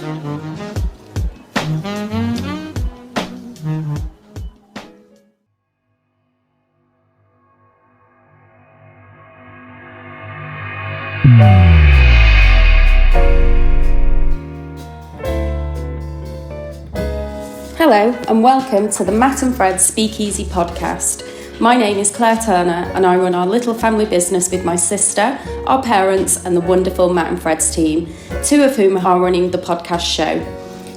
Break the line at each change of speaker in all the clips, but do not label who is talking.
Hello and welcome to the Matt and Phreds Speakeasy podcast. My name is Claire Turner and I run our little family business with my sister, our parents and the wonderful Matt and Phreds team, two of whom are running the podcast show.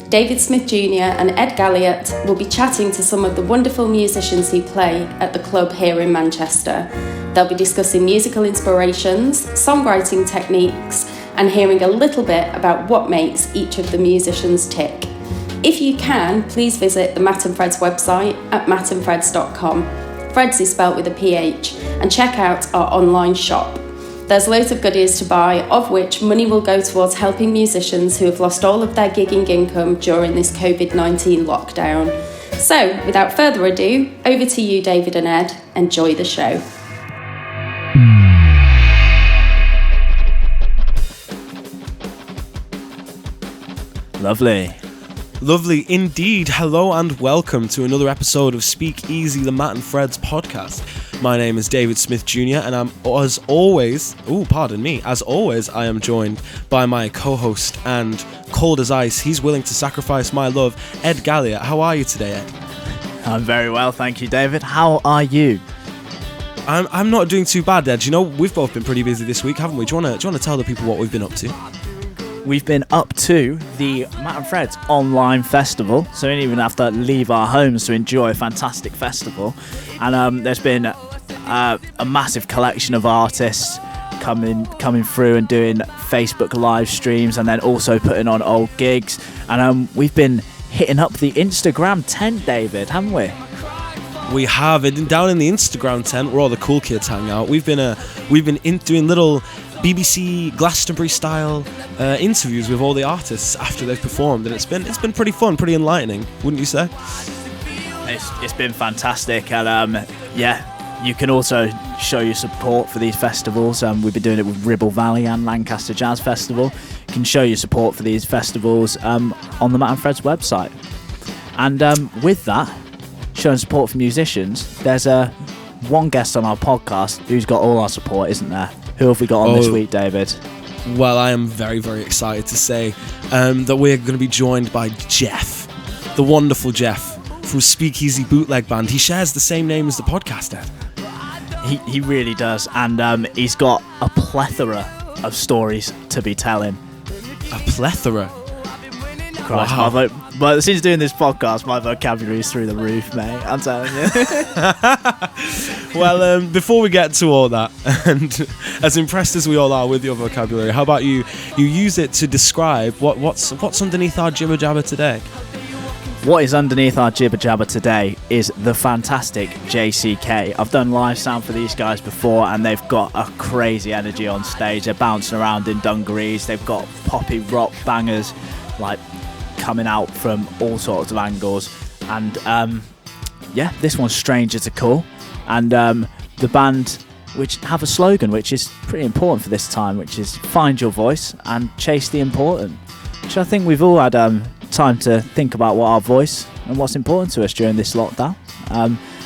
David Smith Jr. and Ed Gallyot will be chatting to some of the wonderful musicians who play at the club here in Manchester. They'll be discussing musical inspirations, songwriting techniques and hearing a little bit about what makes each of the musicians tick. If you can, please visit the Matt and Phreds website at mattandphreds.com. Phreds is spelt with a PH, and check out our online shop. There's loads of goodies to buy, of which money will go towards helping musicians who have lost all of their gigging income during this COVID-19 lockdown. So, without further ado, over to you, David and Ed. Enjoy the show.
Lovely indeed. Hello and welcome to another episode of Speak Easy, the Matt and Phreds podcast. My name is David Smith Jr. and I'm as always, I am joined by my co-host and cold as ice, he's willing to sacrifice my love, Ed Gallyot. How are you today, Ed?
I'm very well, thank you, David. How are you?
I'm not doing too bad, Ed. You know, we've both been pretty busy this week, haven't we? Do you want to tell the people what we've been up to?
We've been up to the Matt and Phreds online festival, so we didn't even have to leave our homes to enjoy a fantastic festival. And there's been a massive collection of artists coming through and doing Facebook live streams, and then also putting on old gigs. And we've been hitting up the Instagram tent, David, haven't we?
We have. Down in the Instagram tent where all the cool kids hang out. We've been doing little BBC Glastonbury style interviews with all the artists after they've performed, and it's been pretty fun, pretty enlightening, wouldn't you say?
It's been fantastic, and you can also show your support for these festivals. We've been doing it with Ribble Valley and Lancaster Jazz Festival. You can show your support for these festivals on the Matt and Phreds website. And with that, showing support for musicians, there's one guest on our podcast who's got all our support, isn't there? Who have we got on this week, David?
Well, I am very, very excited to say that we're going to be joined by Jeff, the wonderful Jeff from Speakeasy Bootleg band. He shares the same name as the podcast, Ed.
He really does, and he's got a plethora of stories to be telling.
A plethora?
Christ,
wow.
But since doing this podcast, my vocabulary is through the roof, mate. I'm telling you.
Well, before we get to all that, and as impressed as we all are with your vocabulary, how about you use it to describe what's underneath our jibber jabber today?
What is underneath our jibber jabber today is the fantastic JCK. I've done live sound for these guys before, and they've got a crazy energy on stage. They're bouncing around in dungarees. They've got poppy rock bangers like coming out from all sorts of angles, and this one's Stranger to Cool, and the band, which have a slogan which is pretty important for this time, which is find your voice and chase the important, which I think we've all had time to think about what our voice and what's important to us during this lockdown,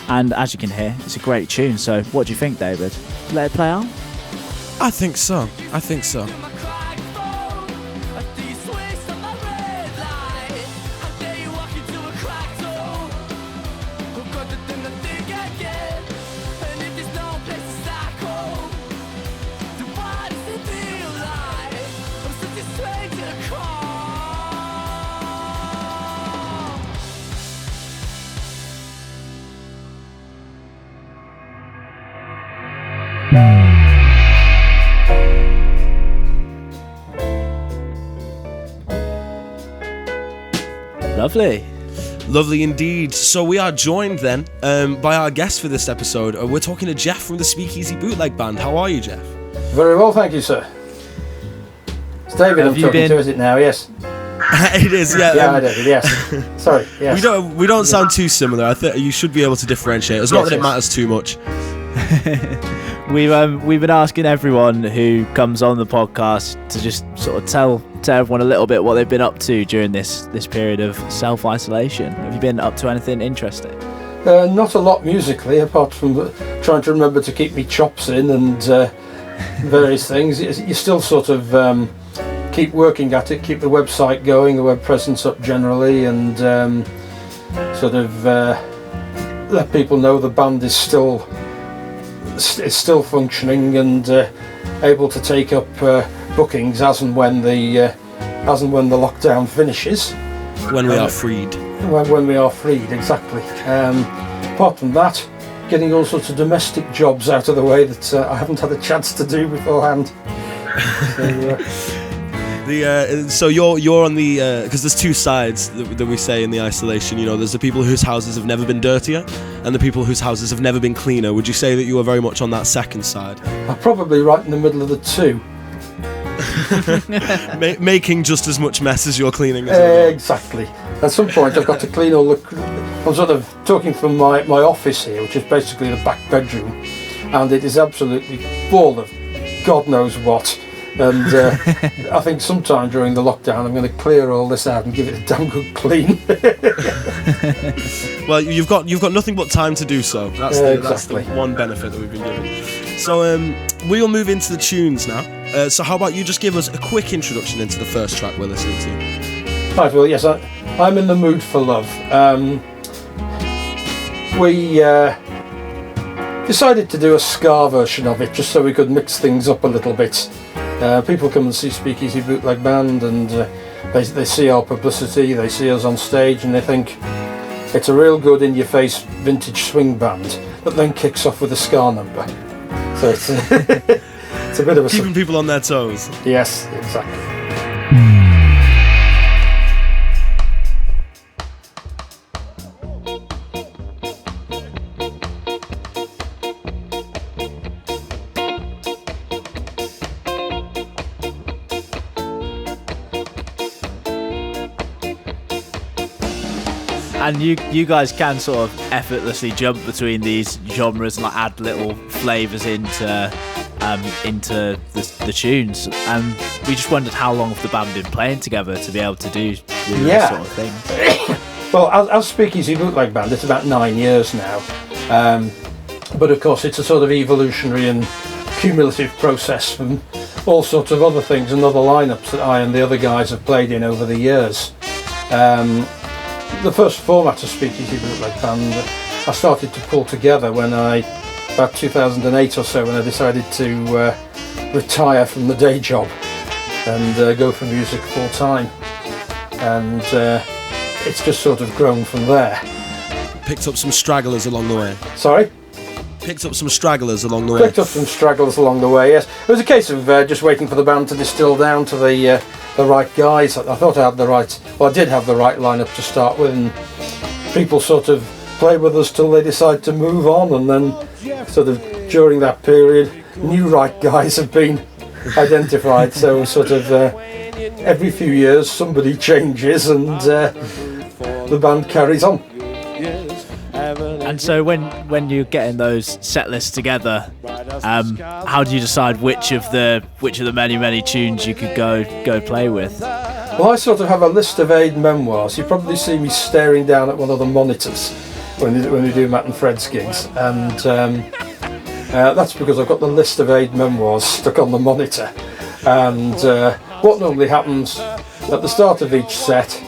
and as you can hear, it's a great tune. So what do you think, David? Let it play out?
I think so. Lovely indeed. So we are joined then by our guest for this episode. We're talking to Jeff from the Speakeasy Bootleg band. How are you, Jeff?
Very well, thank you, sir. It's David I'm talking to, is it now? Yes.
It is, yeah.
Yeah, I did, yes. Sorry, yes.
We don't sound too similar. I think you should be able to differentiate. It's not that it matters too much.
We've been asking everyone who comes on the podcast to just sort of tell everyone a little bit what they've been up to during this period of self-isolation. Have you been up to anything interesting?
Not a lot musically, apart from trying to remember to keep me chops in and various things. You still sort of keep working at it, keep the website going, the web presence up generally, and sort of let people know the band is still functioning and able to take up bookings as and when the lockdown finishes.
When we are freed.
When we are freed, exactly. Apart from that, getting all sorts of domestic jobs out of the way that I haven't had a chance to do beforehand.
So you're on the because there's two sides that we say in the isolation. You know, there's the people whose houses have never been dirtier, and the people whose houses have never been cleaner. Would you say that you are very much on that second side?
I'm probably right in the middle of the two.
Making just as much mess as you're cleaning. As
exactly. At some point, I've got to clean all the. I'm sort of talking from my office here, which is basically the back bedroom, and it is absolutely full of God knows what. And I think sometime during the lockdown I'm going to clear all this out and give it a damn good clean.
Well, you've got nothing but time to do so. That's the one benefit that we've been given. So we'll move into the tunes now. So how about you just give us a quick introduction into the first track we're listening to?
Right, well, yes, I'm in the mood for love. We decided to do a ska version of it just so we could mix things up a little bit. People come and see Speakeasy Bootleg Band and they see our publicity, they see us on stage and they think it's a real good in-your-face vintage swing band that then kicks off with a ska number. So it's, it's a bit of a...
Keeping people on their toes.
Yes, exactly.
And you guys can sort of effortlessly jump between these genres and like add little flavours into the tunes. And we just wondered how long have the band been playing together to be able to do this sort of thing.
Well, as Speakeasy Bootleg Band, it's about 9 years now. But of course, it's a sort of evolutionary and cumulative process from all sorts of other things and other lineups that I and the other guys have played in over the years. The first format of Speakeasy Bootleg Band I started to pull together about 2008 or so, when I decided to retire from the day job and go for music full time. And it's just sort of grown from there.
Picked up some stragglers along the way.
Sorry?
Picked up some stragglers along the way.
Picked up some stragglers along the way, yes. It was a case of just waiting for the band to distill down to the right guys. I thought I did have the right lineup to start with, and people sort of play with us till they decide to move on, and then sort of during that period new right guys have been identified. So sort of every few years somebody changes and the band carries on.
And so when you're getting those set lists together, how do you decide which of the many tunes you could go play with?
Well, I sort of have a list of aid memoirs. You probably see me staring down at one of the monitors when we do Matt and Phreds gigs, and that's because I've got the list of aid memoirs stuck on the monitor. And what normally happens at the start of each set,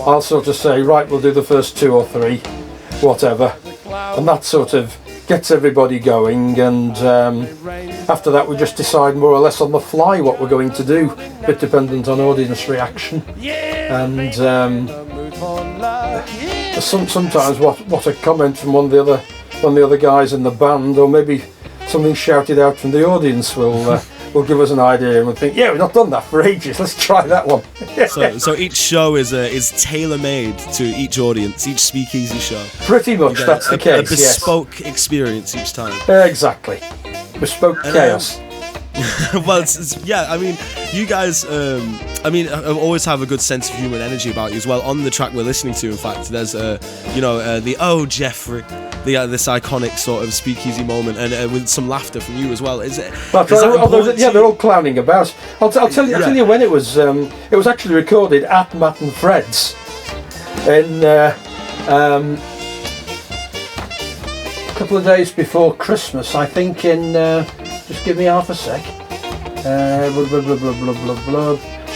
I'll sort of say, right, we'll do the first 2 or 3, whatever, and that sort of gets everybody going, and after that we just decide more or less on the fly what we're going to do, a bit dependent on audience reaction. And sometimes what a comment from one of the other guys in the band, or maybe something shouted out from the audience will give us an idea, and we'll think, yeah, we've not done that for ages, let's try that one.
So each show is tailor-made to each audience, each Speakeasy show.
Pretty much, that's the case.
A bespoke experience each time.
Exactly. Bespoke chaos.
Well, yeah, I mean, you guys, I always have a good sense of humour and energy about you as well. On the track we're listening to, in fact, there's, the "Oh, Jeffrey," this iconic sort of speakeasy moment, and with some laughter from you as well. Is it?
They're all clowning about. I'll tell you when it was. It was actually recorded at Matt and Phreds in a couple of days before Christmas, I think. In just give me half a sec.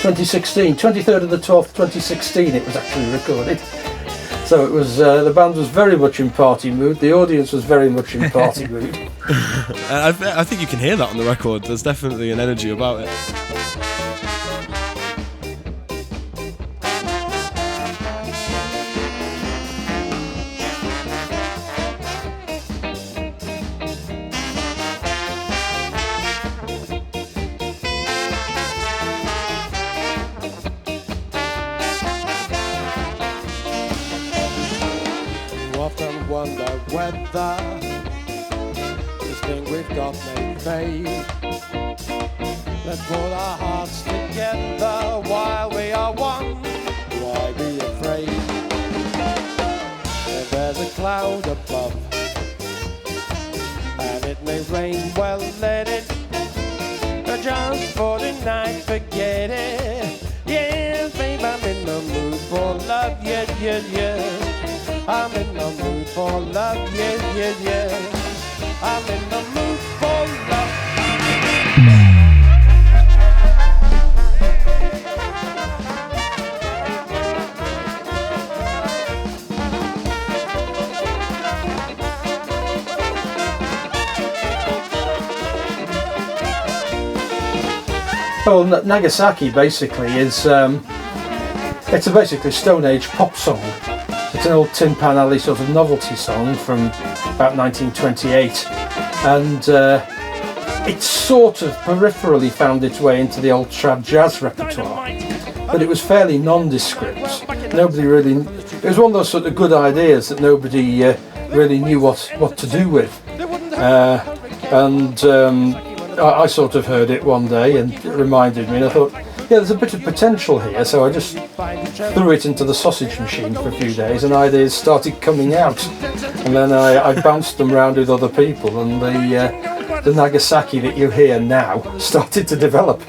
2016, 23rd of the 12th, 2016. It was actually recorded. So it was. The band was very much in party mood. The audience was very much in party mood.
I think you can hear that on the record. There's definitely an energy about it.
Wonder whether this thing we've got may fade. Let's put our hearts together while we are one. Why be afraid? If there's a cloud above and it may rain, well let it. Just for tonight, forget it. Yeah, babe, I'm in the mood for love. Yeah, yeah, yeah. I'm in the mood for love, yeah, yeah, yeah. I'm in the mood for love.
Well, Nagasaki basically is it's a basically Stone Age pop song. It's an old Tin Pan Alley sort of novelty song from about 1928, and it sort of peripherally found its way into the old trad jazz repertoire, but it was fairly nondescript. Nobody really. It was one of those sort of good ideas that nobody really knew what to do with, I sort of heard it one day and it reminded me, and I thought, yeah, there's a bit of potential here, so I just threw it into the sausage machine for a few days and ideas started coming out, and then I bounced them around with other people, and the Nagasaki that you hear now started to develop.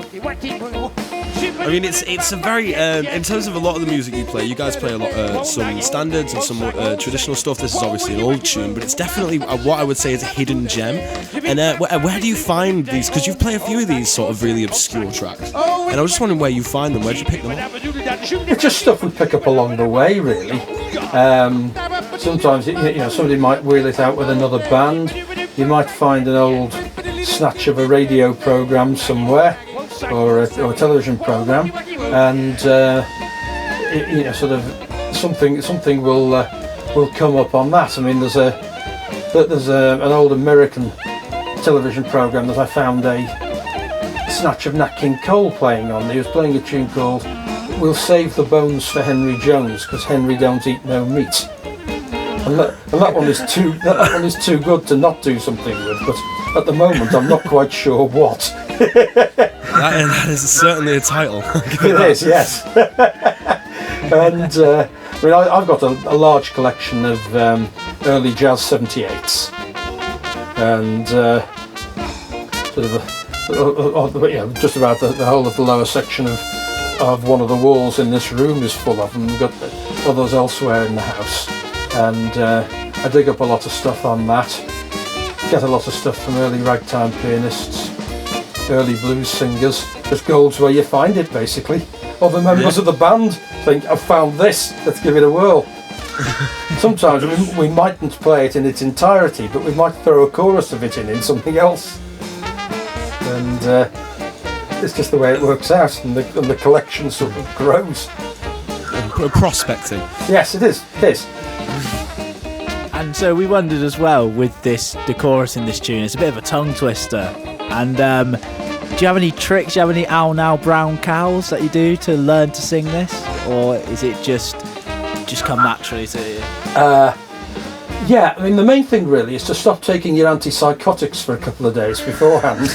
I mean, it's a very, in terms of a lot of the music you play, you guys play a lot some standards and some traditional stuff. This is obviously an old tune, but it's definitely what I would say is a hidden gem. And where do you find these? Because you've played a few of these sort of really obscure tracks, and I was just wondering where you find them. Where did you pick them up?
It's just stuff we pick up along the way, really. Sometimes somebody might wheel it out with another band. You might find an old snatch of a radio program somewhere, or a television program, and sort of something will come up on that. I mean, there's an old American television program that I found a snatch of Nat King Cole playing on. He was playing a tune called "We'll Save the Bones for Henry Jones because Henry don't eat no meat," and that one is too good to not do something with. But at the moment, I'm not quite sure what.
That is certainly a title.
It is, yes. And I've got a large collection of early jazz 78s, and just about the whole of the lower section of one of the walls in this room is full of them. We've got others elsewhere in the house, and I dig up a lot of stuff on that. Get a lot of stuff from early ragtime pianists, early blues singers. Just gold's where you find it, basically. Other members of the band think, I've found this, let's give it a whirl. Sometimes we mightn't play it in its entirety, but we might throw a chorus of it in something else. And it's just the way it works out, and the collection sort of grows.
Prospecting.
Yes, it is. It is.
And so we wondered as well, with the chorus in this tune, it's a bit of a tongue twister. And do you have any tricks? Do you have any owl now brown cows that you do to learn to sing this, or is it just come naturally to you?
Yeah, I mean, the main thing really is to stop taking your antipsychotics for a couple of days beforehand.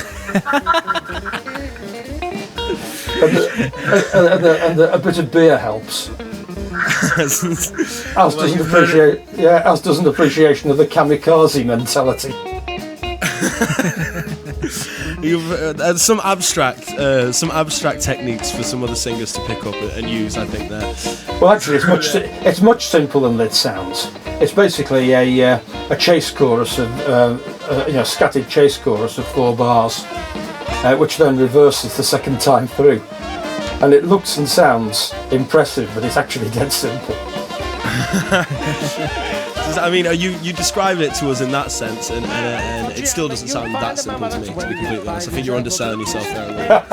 and a bit of beer helps. As does an appreciation of the kamikaze mentality.
You've some abstract techniques for some other singers to pick up and use, I think there.
Well, actually, it's much simpler than it sounds. It's basically a chase chorus of scattered chase chorus of 4 bars, which then reverses the second time through, and it looks and sounds impressive, but it's actually dead simple.
I mean, you describe it to us in that sense, and it still doesn't sound that simple to me, to be completely honest. I think you're underselling yourself there a little bit.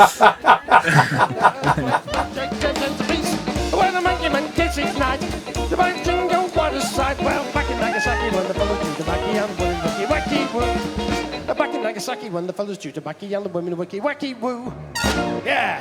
Back in Nagasaki when the fellas chew tobacco and the women wiki wacky woo. Yeah.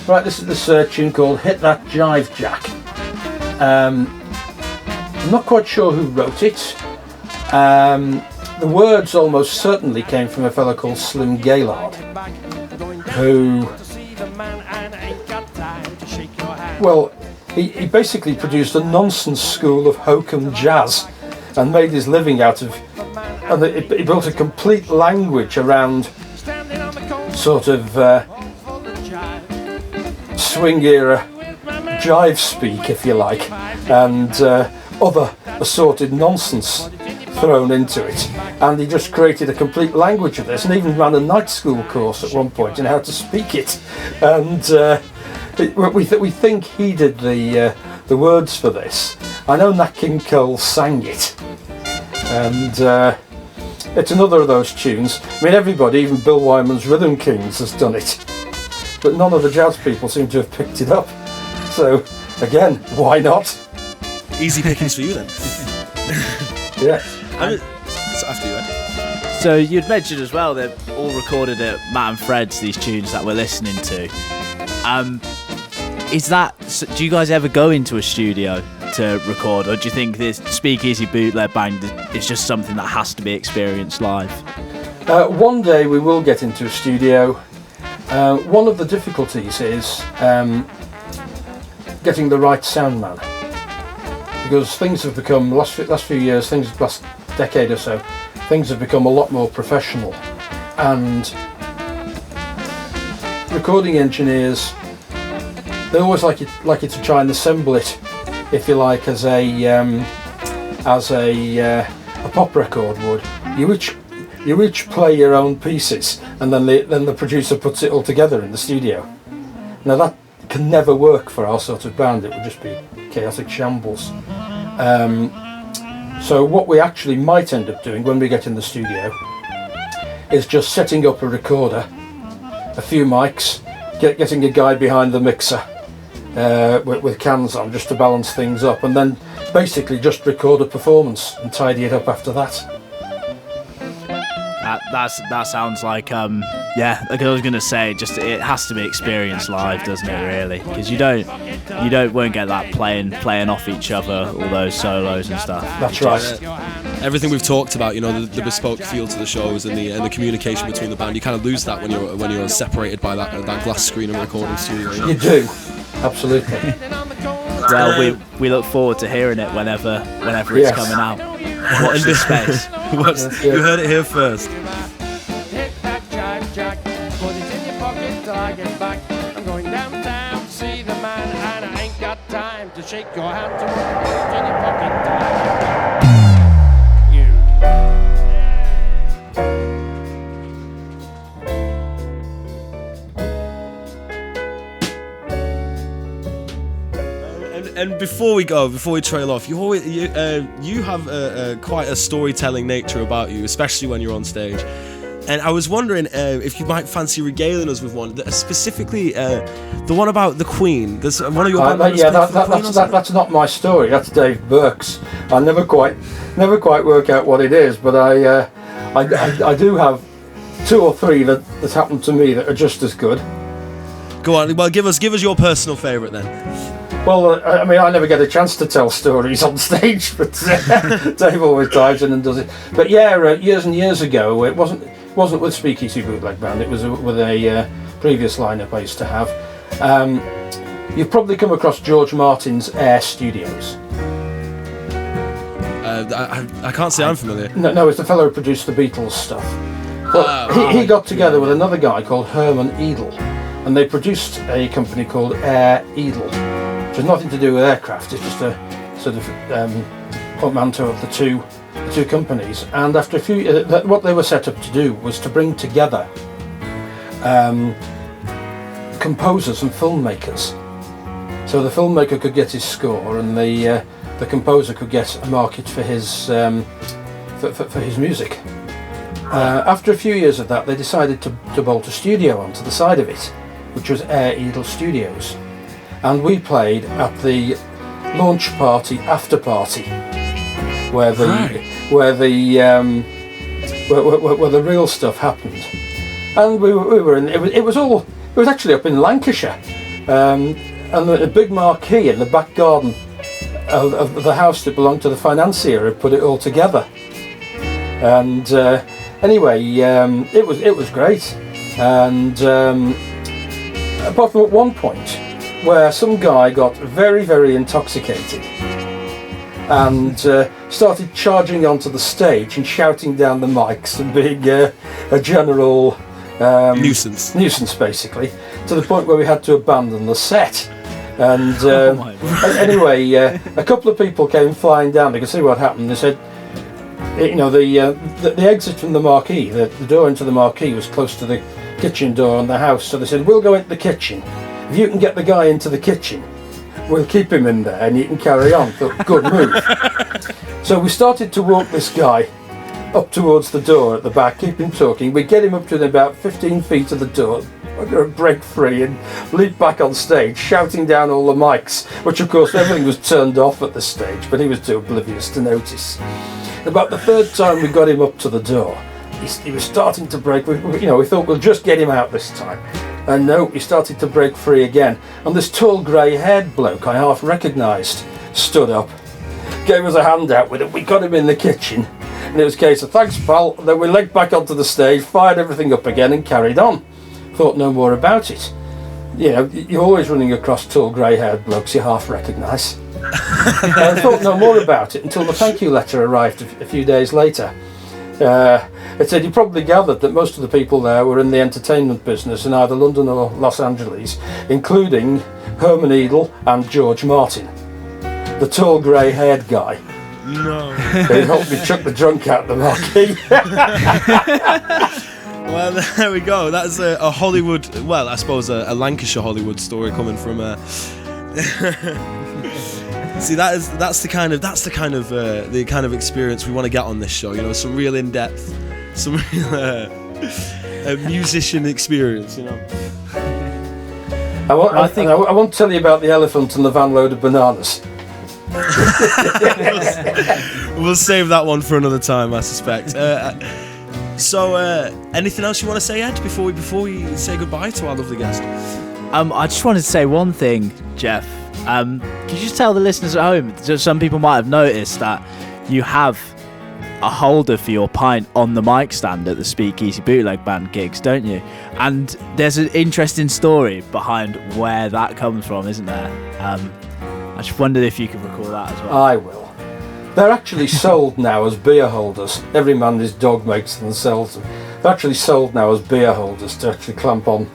Right, this is this tune called Hit That Jive Jack. I'm not quite sure who wrote it. The words almost certainly came from a fellow called Slim Gaillard, who, well, he basically produced a nonsense school of hokum jazz and made his living out of, and he built a complete language around sort of swing era jive speak, if you like, and other assorted nonsense thrown into it, and he just created a complete language of this, and even ran a night school course at one point in how to speak it, and we think he did the words for this. I know Nat King Cole sang it, and it's another of those tunes. I mean, everybody, even Bill Wyman's Rhythm Kings, has done it, but none of the jazz people seem to have picked it up. So, again, why not?
Easy pickings for you then.
Yeah.
So after you,
So you'd mentioned as well they're all recorded at Matt and Phreds, these tunes that we're listening to. Do you guys ever go into a studio to record, or do you think this Speakeasy Bootleg Band is just something that has to be experienced live?
One day we will get into a studio. One of the difficulties is getting the right sound man, because things have become, last few years, last decade or so, things have become a lot more professional, and recording engineers, they always like you to try and assemble it, if you like, as a pop record would. You each play your own pieces, and then the producer puts it all together in the studio. Now that can never work for our sort of band. It would just be chaotic shambles. So what we actually might end up doing when we get in the studio is just setting up a recorder, a few mics, getting a guy behind the mixer with cans on just to balance things up, and then basically just record a performance and tidy it up after that.
That sounds like like I was gonna say, just it has to be experienced live, doesn't it, really? Because you won't get that playing off each other, all those solos and stuff.
That's right.
Everything we've talked about, the bespoke feel to the shows and the communication between the band, you kind of lose that when you're separated by that glass screen and recording studio.
You do, absolutely.
Well, we look forward to hearing it whenever it's coming out. Watch this space.
You heard it here first.
Hit that jive jack, put it in your pocket till I get back. I'm going downtown to see the man, and I ain't got time to shake your hand to put it in your pocket till I get back.
And before we trail off, you have quite a storytelling nature about you, especially when you're on stage. And I was wondering if you might fancy regaling us with one, specifically the one about the Queen. There's one of your band members played for the Queen.
That's not my story. That's Dave Burke's. I never quite work out what it is, but I do have 2 or 3 that happened to me that are just as good.
Go on. Well, give us your personal favourite then.
Well, I mean, I never get a chance to tell stories on stage, but Dave always dives in and does it. But yeah, years and years ago, it wasn't with Speakeasy Bootleg Band. It was with a previous lineup I used to have. You've probably come across George Martin's Air Studios.
I can't say I'm familiar.
No, it's the fellow who produced the Beatles stuff. But he got together with another guy called Herman Edel, and they produced a company called Air Edel, which has nothing to do with aircraft. It's just a sort of portmanteau of the two companies. And after a few, what they were set up to do was to bring together composers and filmmakers. So the filmmaker could get his score, and the composer could get a market for his music. After a few years of that, they decided to bolt a studio onto the side of it, which was Air Edel Studios, and we played at the launch party after party, where the real stuff happened. And we were in. It was actually up in Lancashire, and the big marquee in the back garden of the house that belonged to the financier had put it all together. And anyway, it was great. And apart from at one point where some guy got very, very intoxicated and started charging onto the stage and shouting down the mics and being a general nuisance basically, to the point where we had to abandon the set. And anyway, a couple of people came flying down. They could see what happened. They said, you know, the exit from the marquee, the door into the marquee was close to the kitchen door on the house. So they said, we'll go into the kitchen. If you can get the guy into the kitchen, we'll keep him in there and you can carry on. Good move. So we started to walk this guy up towards the door at the back, keep him talking. We get him up to about 15 feet of the door, break free and leap back on stage, shouting down all the mics, which of course everything was turned off at the stage, but he was too oblivious to notice. About the 3rd time we got him up to the door, he was starting to break. We thought we'll just get him out this time. And no, he started to break free again. And this tall grey-haired bloke I half recognised stood up, gave us a hand out with it. We got him in the kitchen, and it was a case of thanks, pal. And then we legged back onto the stage, fired everything up again, and carried on. Thought no more about it. You know, you're always running across tall grey-haired blokes you half recognise. I thought no more about it until the thank you letter arrived a few days later. It said you probably gathered that most of the people there were in the entertainment business in either London or Los Angeles, including Herman Edel and George Martin, the tall grey-haired guy.
No.
He helped me chuck the drunk out the marquee.
Well, there we go. That's a Hollywood, well, I suppose a Lancashire Hollywood story coming from See, that's the kind of experience we want to get on this show. You know, some real in-depth, some real musician experience. You know.
I won't tell you about the elephant and the van load of bananas.
We'll save that one for another time, I suspect. So, anything else you want to say, Ed, before we say goodbye to our lovely guest?
I just wanted to say one thing, Jeff. Could you just tell the listeners at home, some people might have noticed that you have a holder for your pint on the mic stand at the Speakeasy Bootleg Band gigs, don't you? And there's an interesting story behind where that comes from, isn't there? I just wondered if you could recall that as well.
I will. They're actually sold now as beer holders. Every man and his dog makes them and sells them. They're actually sold now as beer holders to actually clamp on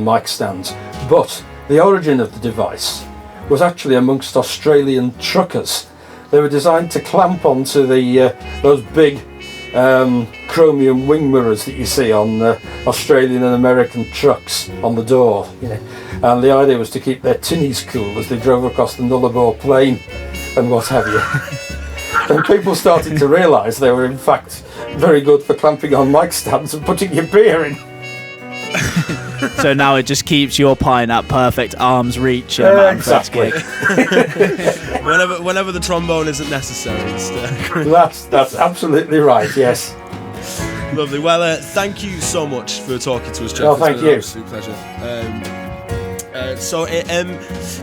mic stands. But the origin of the device was actually amongst Australian truckers. They were designed to clamp onto those big chromium wing mirrors that you see on Australian and American trucks on the door, and the idea was to keep their tinnies cool as they drove across the Nullarbor plain and what have you. And people started to realise they were in fact very good for clamping on mic stands and putting your beer in.
So now it just keeps your pint at perfect arm's reach in a Matt and Phreds
Exactly.
gig.
Whenever the trombone isn't necessary.
That's absolutely right, yes.
Lovely. Well, thank you so much for talking to us, Jeff.
Oh, thank
It's been
you.
an absolute pleasure.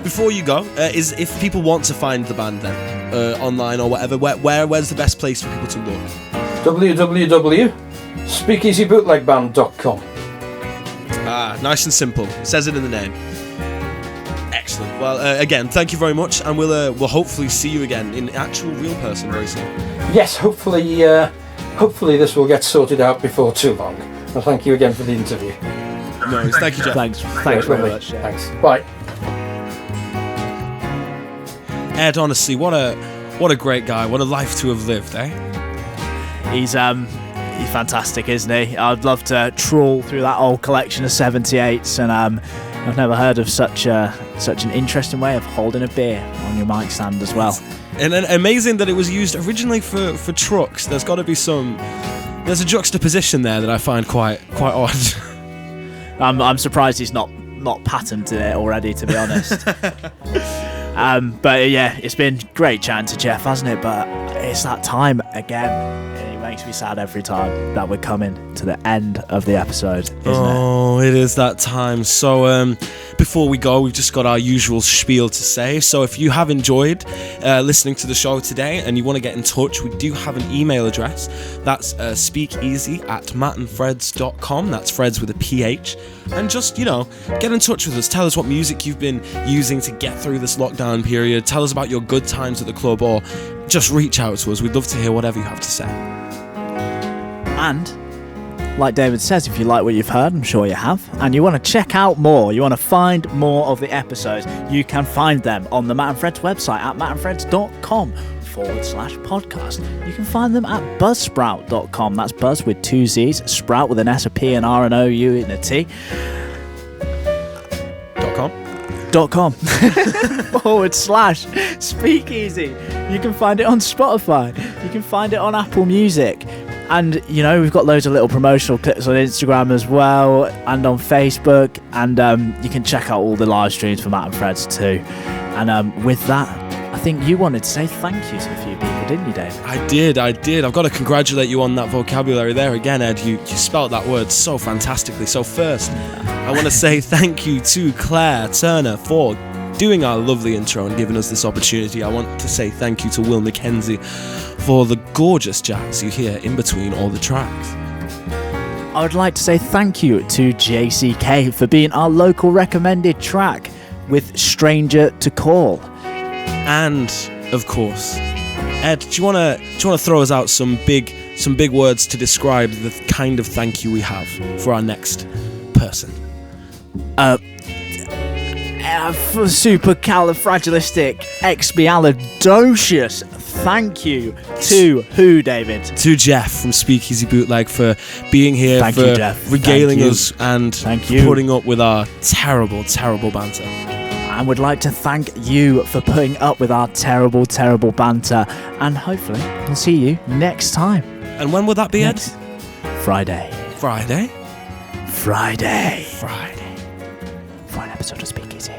Before you go, is if people want to find the band then online or whatever, where's the best place for people to look?
www.speakeasybootlegband.com.
Nice and simple. It says it in the name. Excellent. Well, again, thank you very much, and we'll hopefully see you again in actual real person very soon.
Yes, hopefully this will get sorted out before too long. And thank you again for the interview.
No worries. Thank you, Jeff.
Thanks very
Lovely.
much. Yeah.
Thanks. Bye.
Ed, honestly, what a great guy. What a life to have lived, eh?
He's fantastic, isn't he? I'd love to trawl through that old collection of 78s, and I've never heard of such an interesting way of holding a beer on your mic stand as well.
And amazing that it was used originally for trucks. There's got to be there's a juxtaposition there that I find quite odd.
I'm surprised he's not patented it already, to be honest. But yeah, it's been great chatting to Jeff, hasn't it? But it's that time again. It makes me sad every time that we're coming to the end of the episode, isn't it?
Oh, it is that time. So before we go, we've just got our usual spiel to say. So if you have enjoyed listening to the show today and you want to get in touch, we do have an email address. That's speakeasy@mattandphreds.com. That's Phreds with a PH. And just, get in touch with us. Tell us what music you've been using to get through this lockdown period. Tell us about your good times at the club, or just reach out to us. We'd love to hear whatever you have to say.
And like David says, if you like what you've heard, I'm sure you have, and you want to check out more, you want to find more of the episodes, you can find them on the Matt and Phreds website at mattandphreds.com/podcast. You can find them at buzzsprout.com. That's buzz with 2 Z's, sprout with an S, a P, an R, an O, U, and a T. .com /speakeasy. You can find it on Spotify. You can find it on Apple Music. And, we've got loads of little promotional clips on Instagram as well, and on Facebook. And you can check out all the live streams for Matt and Phreds too. And with that, I think you wanted to say thank you to a few people, didn't you, Dave?
I did. I've got to congratulate you on that vocabulary there again, Ed. You spelt that word so fantastically. So first, I want to say thank you to Claire Turner for doing our lovely intro and giving us this opportunity. I want to say thank you to Will McKenzie for the gorgeous jazz you hear in between all the tracks.
I would like to say thank you to JCK for being our local recommended track with Stranger to Call.
And of course, Ed, do you want to throw us out some big words to describe the kind of thank you we have for our next person?
Supercalifragilisticexpialidocious. Thank you to who, David?
To Jeff from Speakeasy Bootleg for being here,
Thank
for
you, Jeff.
regaling
Thank you.
us and
Thank you.
putting up with our terrible, terrible banter.
And would like to thank you for putting up with our terrible, terrible banter. And hopefully we'll see you next time.
And when will that be, Ed?
Friday.
Friday?
Friday.
Friday.
For an episode of Speakeasy.